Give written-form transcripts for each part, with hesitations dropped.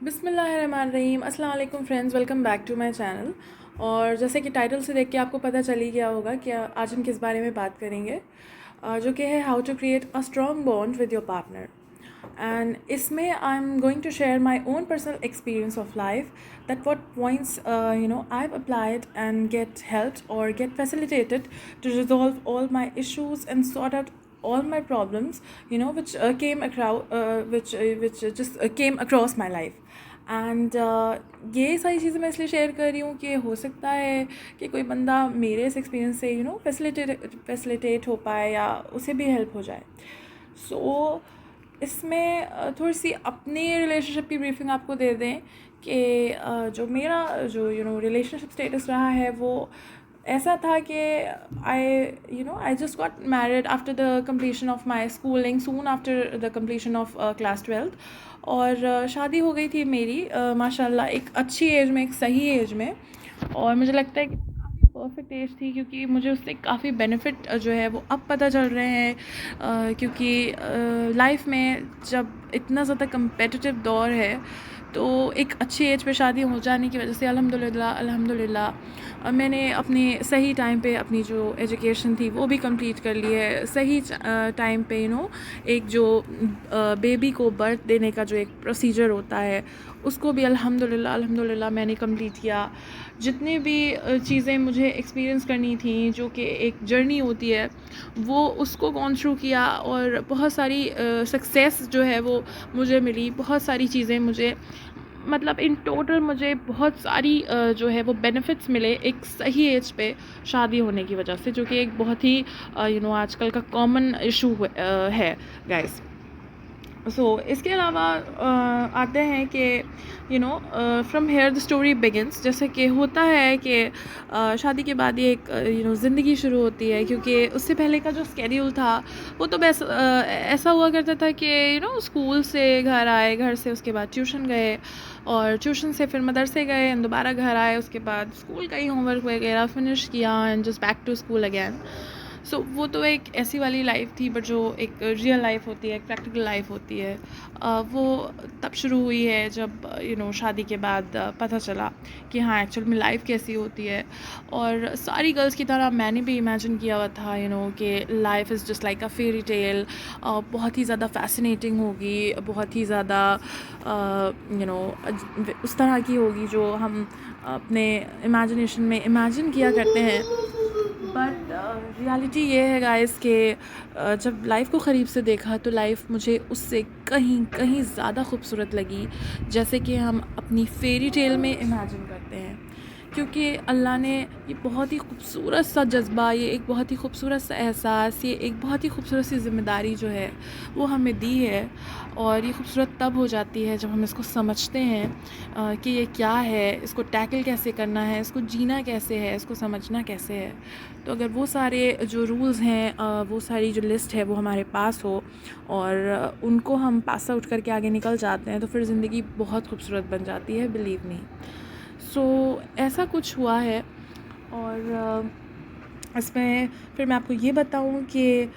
बिस्मिल्लाहिर्रहमानिर्रहीम। अस्सलाम वालेकुम friends, welcome back to my channel. और जैसे कि टाइटल से देख के आपको पता चल ही गया होगा कि आज हम किस बारे में बात करेंगे, जो कि है how to create a strong bond with your partner. And इसमें I am going to share my own personal experience of life, that what points I've applied and get helped or get facilitated to resolve all my issues and sort out all my problems, which just came across my life. And ये सारी चीज़ें मैं इसलिए share कर रही हूँ कि हो सकता है कि कोई बंदा मेरे इस एक्सपीरियंस से फैसिलिटेट हो पाए या उसे भी हेल्प हो जाए। सो इसमें थोड़ी सी अपनी रिलेशनशिप की ब्रीफिंग आपको दे दें कि जो मेरा रिलेशनशिप स्टेटस रहा है वो ऐसा था कि I just got married after the completion of my schooling, soon after the completion of class 12th। और शादी हो गई थी मेरी माशाल्लाह एक अच्छी एज में, एक सही एज में। और मुझे लगता है कि काफ़ी परफेक्ट एज थी, क्योंकि मुझे उससे काफ़ी बेनिफिट जो है वो अब पता चल रहे हैं, क्योंकि लाइफ में जब इतना ज़्यादा कंपेटिटिव दौर है तो एक अच्छी एज पे शादी हो जाने की वजह से अल्हम्दुलिल्लाह मैंने अपने सही टाइम पे अपनी जो एजुकेशन थी वो भी कंप्लीट कर ली है। सही टाइम पे एक जो बेबी को बर्थ देने का जो एक प्रोसीजर होता है उसको भी अल्हम्दुलिल्लाह मैंने कंप्लीट किया। जितनी भी चीज़ें मुझे एक्सपीरियंस करनी थी, जो कि एक जर्नी होती है, वो उसको गॉन थ्रू किया। और बहुत सारी सक्सेस जो है वो मुझे मिली, बहुत सारी चीज़ें मुझे, मतलब इन टोटल मुझे बहुत सारी जो है वो बेनिफिट्स मिले एक सही एज पे शादी होने की वजह से, जो कि एक बहुत ही आजकल का कॉमन इशू है गाइस। इसके अलावा आते हैं कि from here the story begins. जैसे कि होता है कि शादी के बाद ये एक ज़िंदगी शुरू होती है, क्योंकि उससे पहले का जो स्केड्यूल था वो तो बस ऐसा हुआ करता था कि स्कूल से घर आए, घर से उसके बाद ट्यूशन गए, और ट्यूशन से फिर मदरसे गए, दोबारा घर आए, उसके बाद स्कूल का ही होमवर्क वगैरह फिनिश किया and just back to school again. वो तो एक ऐसी वाली लाइफ थी, बट जो एक रियल लाइफ होती है, एक प्रैक्टिकल लाइफ होती है, वो तब शुरू हुई है जब शादी के बाद पता चला कि हाँ एक्चुअल में लाइफ कैसी होती है। और सारी गर्ल्स की तरह मैंने भी इमेजिन किया हुआ था कि life is just like a fairy tale, बहुत ही ज़्यादा फैसिनेटिंग होगी, बहुत ही ज़्यादा उस तरह की होगी जो हम अपने इमेजिनेशन में इमेजिन किया करते हैं। बट रियलिटी ये है गाइस कि जब लाइफ को करीब से देखा तो लाइफ मुझे उससे कहीं कहीं ज़्यादा खूबसूरत लगी, जैसे कि हम अपनी फेरी टेल में इमेजिन करते हैं। क्योंकि अल्लाह ने ये बहुत ही खूबसूरत सा जज्बा, ये एक बहुत ही खूबसूरत सा एहसास, ये एक बहुत ही खूबसूरत सी ज़िम्मेदारी जो है वो हमें दी है। और ये खूबसूरत तब हो जाती है जब हम इसको समझते हैं कि ये क्या है, इसको टैकल कैसे करना है, इसको जीना कैसे है, इसको समझना कैसे है। तो अगर वो सारे जो रूल्स हैं, वो सारी जो लिस्ट है वो हमारे पास हो और उनको हम पास आउट करके आगे निकल जाते हैं, तो फिर ज़िंदगी बहुत खूबसूरत बन जाती है, बिलीव मी। ऐसा कुछ हुआ है। और इसमें फिर मैं आपको ये बताऊं कि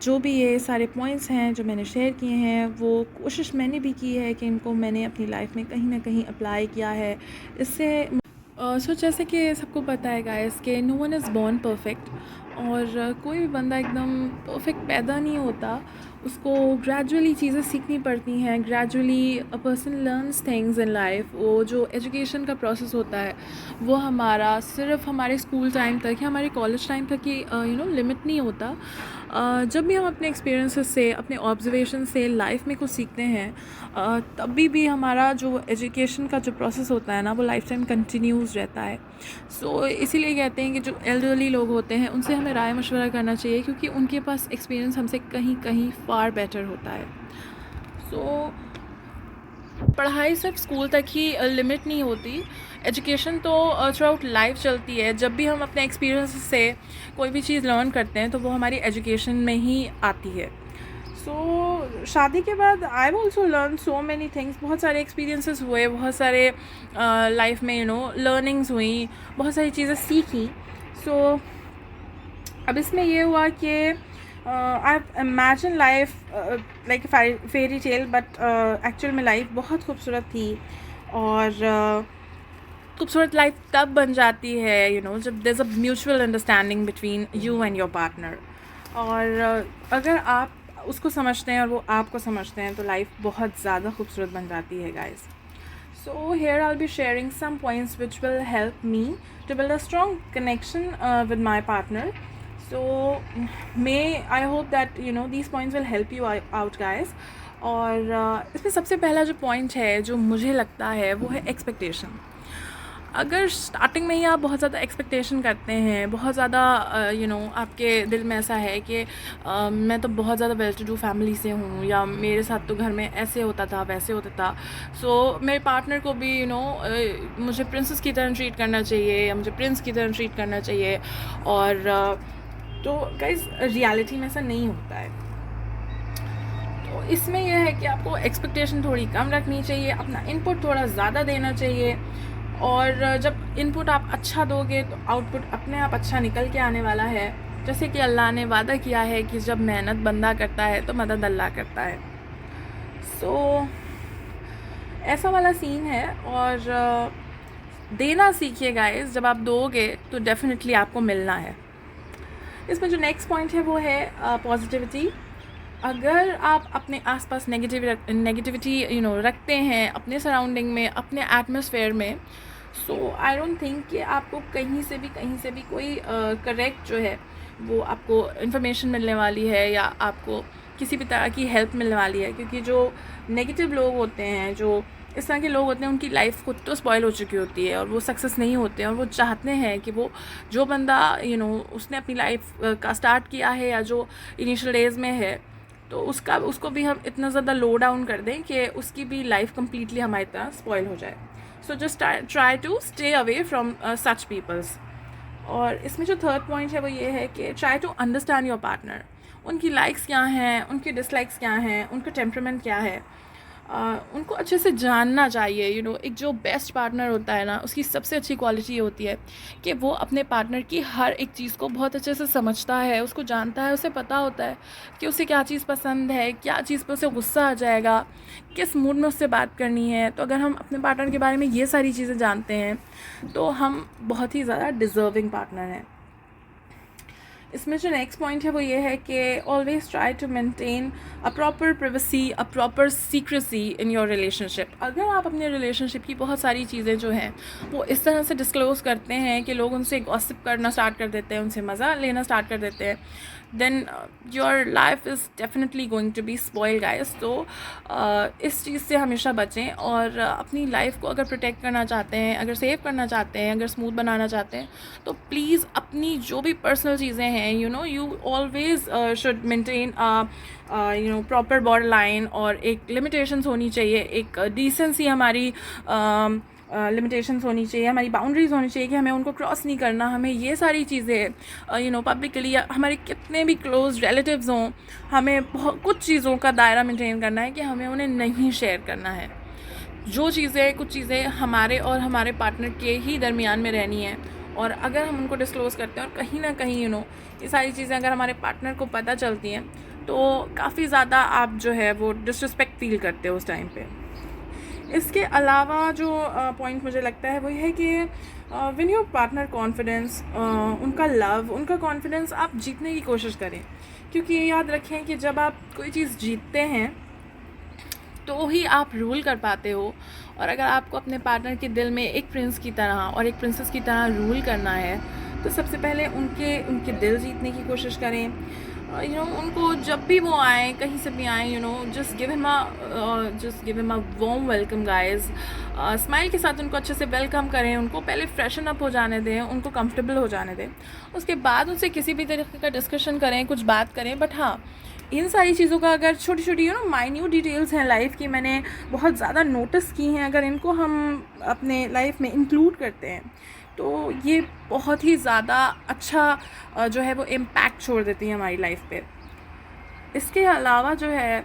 जो भी ये सारे पॉइंट्स हैं जो मैंने शेयर किए हैं, वो कोशिश मैंने भी की है कि इनको मैंने अपनी लाइफ में कहीं ना कहीं अप्लाई किया है। इससे जैसे कि सबको पता है गाइस कि no one is born perfect, और कोई भी बंदा एकदम परफेक्ट पैदा नहीं होता। उसको ग्रेजुअली चीज़ें सीखनी पड़ती हैं, gradually a person learns things in life. वो जो एजुकेशन का प्रोसेस होता है वो हमारा सिर्फ हमारे स्कूल टाइम तक या हमारे कॉलेज टाइम तक ही लिमिट नहीं होता। जब भी हम अपने एक्सपीरियंसेस से, अपने ऑब्जर्वेशन से लाइफ में कुछ सीखते हैं, तभी भी हमारा जो एजुकेशन का जो प्रोसेस होता है ना, वो लाइफ टाइम कंटिन्यूज़ रहता है। इसीलिए कहते हैं कि जो एल्डरली लोग होते हैं उनसे हमें राय मशवरा करना चाहिए, क्योंकि उनके पास एक्सपीरियंस हमसे कहीं कहीं फ़ार बेटर होता है। पढ़ाई सिर्फ स्कूल तक ही लिमिट नहीं होती। एजुकेशन तो थ्रू आउट लाइफ चलती है। जब भी हम अपने एक्सपीरियंस से कोई भी चीज़ लर्न करते हैं तो वो हमारी एजुकेशन में ही आती है। शादी के बाद I have also learn so many things. बहुत सारे एक्सपीरियंसेस हुए, बहुत सारे लाइफ में लर्निंग्स हुई, बहुत सारी चीज़ें सीखी। अब इसमें ये हुआ कि I imagine life like fairy tale, but actual में लाइफ बहुत खूबसूरत थी। और खूबसूरत लाइफ तब बन जाती है जब there is a mutual understanding between you and your partner. और अगर आप उसको समझते हैं और वो आपको समझते हैं तो लाइफ बहुत ज़्यादा खूबसूरत बन जाती है guys. So here I'll be sharing some points which will help me to build a strong connection with my partner. So I hope that these points will help you out guys. और इसमें सबसे पहला जो point है जो मुझे लगता है वो है एक्सपेक्टेशन। अगर स्टार्टिंग में ही आप बहुत ज़्यादा एक्सपेक्टेशन करते हैं, बहुत ज़्यादा आपके दिल में ऐसा है कि मैं तो बहुत ज़्यादा वेल टू डू फैमिली से हूँ, या मेरे साथ तो घर में ऐसे होता था वैसे होता था, सो मेरे पार्टनर को भी मुझे प्रिंसेस की तरह ट्रीट करना चाहिए या मुझे प्रिंस की तरह ट्रीट करना चाहिए। और तो गाइस रियलिटी में ऐसा नहीं होता है। तो इसमें यह है कि आपको एक्सपेक्टेशन थोड़ी कम रखनी चाहिए, अपना इनपुट थोड़ा ज़्यादा देना चाहिए। और जब इनपुट आप अच्छा दोगे तो आउटपुट अपने आप अच्छा निकल के आने वाला है। जैसे कि अल्लाह ने वादा किया है कि जब मेहनत बंदा करता है तो मदद अल्लाह करता है। सो ऐसा वाला सीन है। और देना सीखिए गाइस, जब आप दोगे तो डेफिनेटली आपको मिलना है। इसमें जो नेक्स्ट पॉइंट है वो है पॉजिटिविटी। अगर आप अपने आसपास नेगेटिविटी रखते हैं अपने सराउंडिंग में, अपने एटमॉस्फेयर में, सो आई डोंट थिंक कि आपको कहीं से भी कोई करेक्ट जो है वो आपको इन्फॉर्मेशन मिलने वाली है या आपको किसी भी तरह की हेल्प मिलने वाली है। क्योंकि जो नेगेटिव लोग होते हैं, जो इस तरह के लोग होते हैं, उनकी लाइफ खुद तो स्पॉइल हो चुकी होती है और वो सक्सेस नहीं होते हैं। और वो चाहते हैं कि वो जो बंदा उसने अपनी लाइफ का स्टार्ट किया है या जो इनिशियल डेज़ में है, तो उसको भी हम इतना ज़्यादा लो डाउन कर दें कि उसकी भी लाइफ कम्प्लीटली हमारी तरह स्पॉइल हो जाए। So just try to stay away from such peoples. और इसमें जो थर्ड पॉइंट है वो ये है कि try to understand your partner. उनकी लाइक्स क्या हैं, उनकी डिसलाइक्स क्या हैं, उनका टेम्परामेंट क्या है, उनको अच्छे से जानना चाहिए। एक जो बेस्ट पार्टनर होता है ना, उसकी सबसे अच्छी क्वालिटी ये होती है कि वो अपने पार्टनर की हर एक चीज़ को बहुत अच्छे से समझता है, उसको जानता है, उसे पता होता है कि उसे क्या चीज़ पसंद है, क्या चीज़ पर उसे गुस्सा आ जाएगा, किस मूड में उससे बात करनी है। तो अगर हम अपने पार्टनर के बारे में ये सारी चीज़ें जानते हैं तो हम बहुत ही ज़्यादा डिज़र्विंग पार्टनर हैं। इसमें जो नेक्स्ट पॉइंट है वो ये है कि always try to maintain a proper privacy, a proper secrecy in your relationship. अगर आप अपने रिलेशनशिप की बहुत सारी चीज़ें जो हैं वो इस तरह से डिस्क्लोज़ करते हैं कि लोग उनसे गॉसिप करना स्टार्ट कर देते हैं, उनसे मज़ा लेना स्टार्ट कर देते हैं, then your life is definitely going to be spoil guys. तो इस चीज़ से हमेशा बचें। और अपनी लाइफ को अगर प्रोटेक्ट करना चाहते हैं, अगर सेव करना चाहते हैं, अगर स्मूथ बनाना चाहते हैं, तो प्लीज़ अपनी जो भी पर्सनल चीज़ें हैं you always should maintain proper border line. और एक लिमिटेशंस होनी चाहिए, एक डिसेंसी हमारी लिमिटेशंस होनी चाहिए, हमारी बाउंड्रीज़ होनी चाहिए कि हमें उनको क्रॉस नहीं करना। हमें ये सारी चीज़ें पब्लिकली हमारे कितने भी क्लोज रिलेटिव्स हों, हमें बहुत कुछ चीज़ों का दायरा मेंटेन करना है कि हमें उन्हें नहीं शेयर करना है। जो चीज़ें कुछ चीज़ें हमारे और हमारे पार्टनर के ही दरमियान में रहनी है। और अगर हम उनको डिस्क्लोज़ करते हैं और कहीं ना कहीं ये सारी चीज़ें अगर हमारे पार्टनर को पता चलती हैं तो काफ़ी ज़्यादा आप जो है वो डिसरिस्पेक्ट फील करते हो उस टाइम पे। इसके अलावा जो पॉइंट मुझे लगता है वो ये है कि व्हेन योर पार्टनर कॉन्फिडेंस, उनका लव, उनका कॉन्फिडेंस आप जीतने की कोशिश करें। क्योंकि याद रखें कि जब आप कोई चीज़ जीतते हैं तो ही आप रूल कर पाते हो। और अगर आपको अपने पार्टनर के दिल में एक प्रिंस की तरह और एक प्रिंसेस की तरह रूल करना है तो सबसे पहले उनके दिल जीतने की कोशिश करें। उनको जब भी वो आए, कहीं से भी आए, just give him a warm welcome guys. Smile के साथ उनको अच्छे से वेलकम करें, उनको पहले फ्रेशन अप हो जाने दें, उनको कंफर्टेबल हो जाने दें, उसके बाद उनसे किसी भी तरीके का डिस्कशन करें, कुछ बात करें। बट हाँ, इन सारी चीज़ों का अगर छोटी छोटी माइन्यूट डिटेल्स हैं लाइफ की, मैंने बहुत ज़्यादा नोटिस की हैं, अगर इनको हम अपने लाइफ में इंक्लूड करते हैं तो ये बहुत ही ज़्यादा अच्छा जो है वो इम्पैक्ट छोड़ देती है हमारी लाइफ पे। इसके अलावा जो है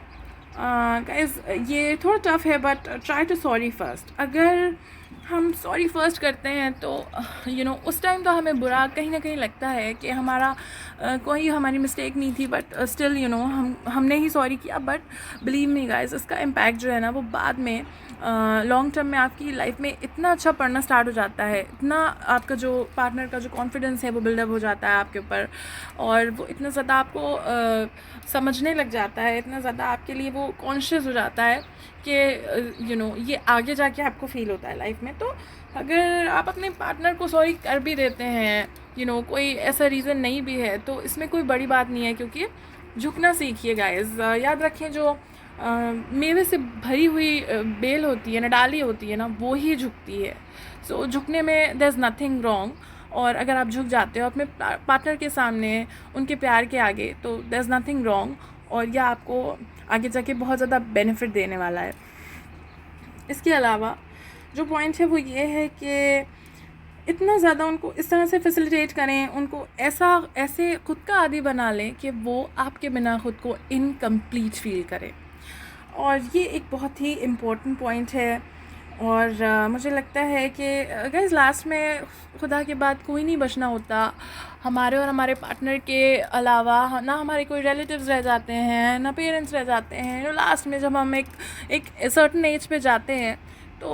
गाइस, ये थोड़ा टफ है but try to sorry first. अगर हम सॉरी फर्स्ट करते हैं तो उस टाइम तो हमें बुरा कहीं ना कहीं लगता है कि हमारा कोई हमारी मिस्टेक नहीं थी, बट स्टिल हमने ही सॉरी किया। बट बिलीव मी गाइस, इसका इम्पैक्ट जो है ना वो बाद में लॉन्ग टर्म में आपकी लाइफ में इतना अच्छा पड़ना स्टार्ट हो जाता है, इतना आपका जो पार्टनर का जो कॉन्फिडेंस है वो बिल्डअप हो जाता है आपके ऊपर, और वो इतना ज़्यादा आपको समझने लग जाता है, इतना ज़्यादा आपके लिए वो कॉन्शियस हो जाता है कि ये आगे जाके आपको फ़ील होता है लाइफ में। तो अगर आप अपने पार्टनर को सॉरी कर भी देते हैं, कोई ऐसा रीज़न नहीं भी है, तो इसमें कोई बड़ी बात नहीं है, क्योंकि झुकना सीखिए गाइस। याद रखें, जो मेवे से भरी हुई बेल होती है ना, डाली होती है ना, वो ही झुकती है। सो झुकने में देयर इज़ नथिंग रॉन्ग। और अगर आप झुक जाते हो अपने पार्टनर के सामने, उनके प्यार के आगे, तो देयर इज़ नथिंग रॉन्ग, और यह आपको आगे जाके बहुत ज़्यादा बेनिफिट देने वाला है। इसके अलावा जो पॉइंट है वो ये है कि इतना ज़्यादा उनको इस तरह से फैसिलिटेट करें, उनको ऐसे खुद का आदी बना लें कि वो आपके बिना खुद को इनकम्प्लीट फील करें। और ये एक बहुत ही इम्पोर्टेंट पॉइंट है। और मुझे लगता है कि गाइस, लास्ट में खुदा के बाद कोई नहीं बचना होता। हमारे और हमारे पार्टनर के अलावा ना हमारे कोई रिलेटिव्स रह जाते हैं, ना पेरेंट्स रह जाते हैं। लास्ट में जब हम एक सर्टन एज पे जाते हैं, तो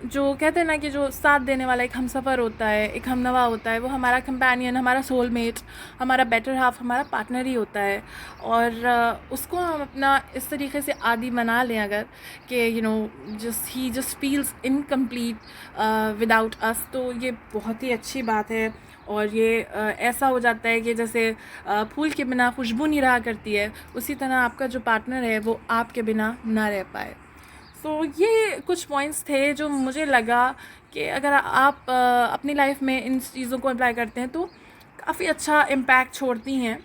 जो कहते हैं ना कि जो साथ देने वाला एक हमसफ़र होता है, एक हमनवा होता है, वो हमारा कंपेनियन, हमारा सोलमेट, हमारा बेटर हाफ, हमारा पार्टनर ही होता है। और उसको हम अपना इस तरीके से आदी बना लें अगर कि he just feels incomplete without us, तो ये बहुत ही अच्छी बात है। और ये ऐसा हो जाता है कि जैसे फूल के बिना खुशबू नहीं रहा करती है, उसी तरह आपका जो पार्टनर है वो आपके बिना ना रह पाए। तो ये कुछ पॉइंट्स थे जो मुझे लगा कि अगर आप अपनी लाइफ में इन चीज़ों को अप्लाई करते हैं तो काफ़ी अच्छा इम्पैक्ट छोड़ती हैं।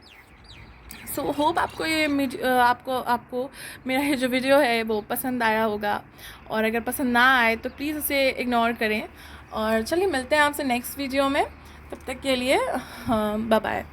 सो होप आपको आपको मेरा ये जो वीडियो है वो पसंद आया होगा, और अगर पसंद ना आए तो प्लीज़ उसे इग्नोर करें। और चलिए मिलते हैं आपसे नेक्स्ट वीडियो में, तब तक के लिए बाय बाय।